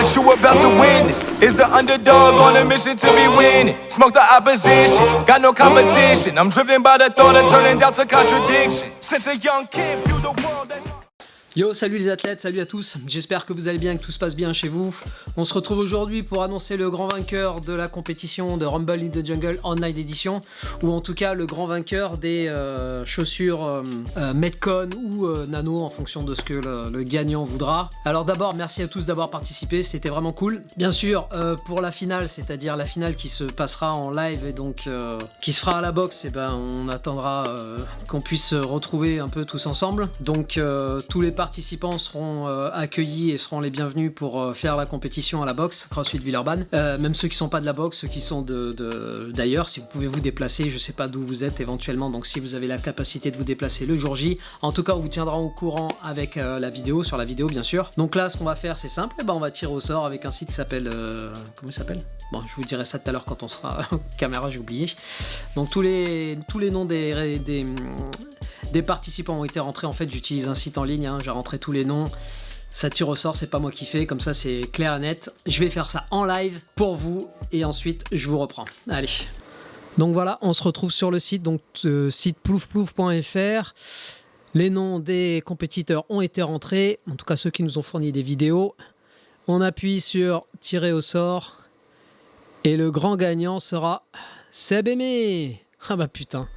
what you about to witness is the underdog on a mission to be winning. Smoke the opposition, got no competition. I'm driven by the thought of turning down to contradiction. Since a young kid, view the world as... Yo, salut les athlètes, salut à tous, j'espère que vous allez bien et que tout se passe bien chez vous. On se retrouve aujourd'hui pour annoncer le grand vainqueur de la compétition de Rumble in the Jungle Online Edition, ou en tout cas le grand vainqueur des chaussures Metcon ou Nano en fonction de ce que le gagnant voudra. Alors d'abord, merci à tous d'avoir participé, c'était vraiment cool. Bien sûr, pour la finale, c'est-à-dire la finale qui se passera en live et donc qui se fera à la boxe, et ben on attendra qu'on puisse se retrouver un peu tous ensemble. Donc tous les participants seront accueillis et seront les bienvenus pour faire la compétition à la boxe CrossFit Villeurbanne. Même ceux qui sont pas de la boxe, ceux qui sont d'ailleurs, si vous pouvez vous déplacer, je sais pas d'où vous êtes éventuellement, donc si vous avez la capacité de vous déplacer le jour J, en tout cas on vous tiendra au courant avec la vidéo, sur la vidéo bien sûr. Donc là ce qu'on va faire c'est simple, on va tirer au sort avec un site qui s'appelle comment il s'appelle? Bon, je vous dirai ça tout à l'heure quand on sera caméra, j'ai oublié. Donc tous les noms des participants ont été rentrés. En fait, j'utilise un site en ligne, j'ai rentré tous les noms. Ça tire au sort, c'est pas moi qui fais, comme ça c'est clair et net. Je vais faire ça en live pour vous et ensuite je vous reprends. Allez. Donc voilà, on se retrouve sur le site, donc site ploufplouf.fr. Les noms des compétiteurs ont été rentrés, en tout cas ceux qui nous ont fourni des vidéos. On appuie sur tirer au sort et le grand gagnant sera Seb Aimé. Ah bah putain.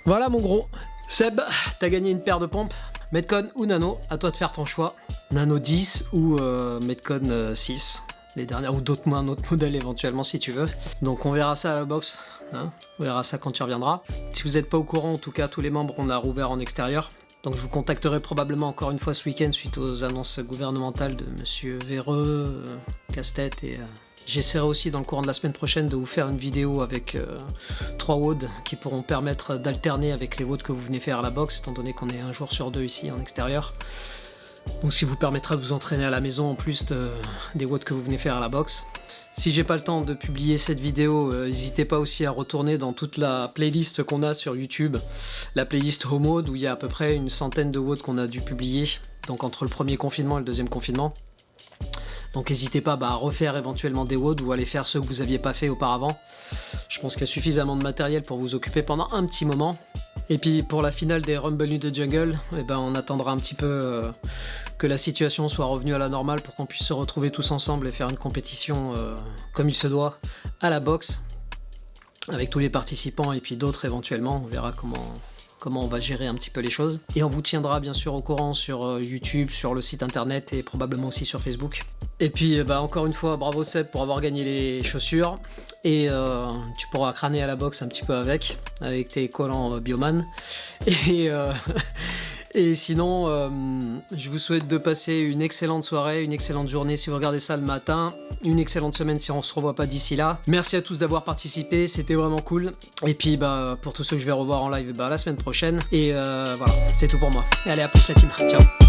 Voilà mon gros. Seb, t'as gagné une paire de pompes, Metcon ou Nano, à toi de faire ton choix. Nano 10 ou Metcon 6, les dernières, ou un autre modèle éventuellement si tu veux. Donc on verra ça à la boxe, on verra ça quand tu reviendras. Si vous n'êtes pas au courant, en tout cas tous les membres on a rouvert en extérieur. Donc je vous contacterai probablement encore une fois ce week-end suite aux annonces gouvernementales de Monsieur Véreux, Casse-Tête et... J'essaierai aussi dans le courant de la semaine prochaine de vous faire une vidéo avec 3 WOD qui pourront permettre d'alterner avec les WOD que vous venez faire à la boxe, étant donné qu'on est un jour sur 2 ici en extérieur. Donc ce qui vous permettra de vous entraîner à la maison en plus des WOD que vous venez faire à la boxe. Si j'ai pas le temps de publier cette vidéo, n'hésitez pas aussi à retourner dans toute la playlist qu'on a sur YouTube, la playlist Home WOD où il y a à peu près une centaine de WOD qu'on a dû publier, donc entre le premier confinement et le deuxième confinement. Donc n'hésitez pas à refaire éventuellement des WOD ou à aller faire ceux que vous n'aviez pas fait auparavant. Je pense qu'il y a suffisamment de matériel pour vous occuper pendant un petit moment. Et puis pour la finale des Rumble in the Jungle, on attendra un petit peu que la situation soit revenue à la normale pour qu'on puisse se retrouver tous ensemble et faire une compétition comme il se doit à la boxe. Avec tous les participants et puis d'autres éventuellement, on verra comment on va gérer un petit peu les choses. Et on vous tiendra bien sûr au courant sur YouTube, sur le site internet et probablement aussi sur Facebook. Et puis encore une fois, bravo Seb pour avoir gagné les chaussures. Et tu pourras crâner à la boxe un petit peu avec tes collants Bioman. Et sinon, je vous souhaite de passer une excellente soirée, une excellente journée si vous regardez ça le matin, une excellente semaine si on se revoit pas d'ici là. Merci à tous d'avoir participé, c'était vraiment cool. Et puis pour tous ceux que je vais revoir en live la semaine prochaine. Et voilà, c'est tout pour moi. Allez, à plus la team, ciao.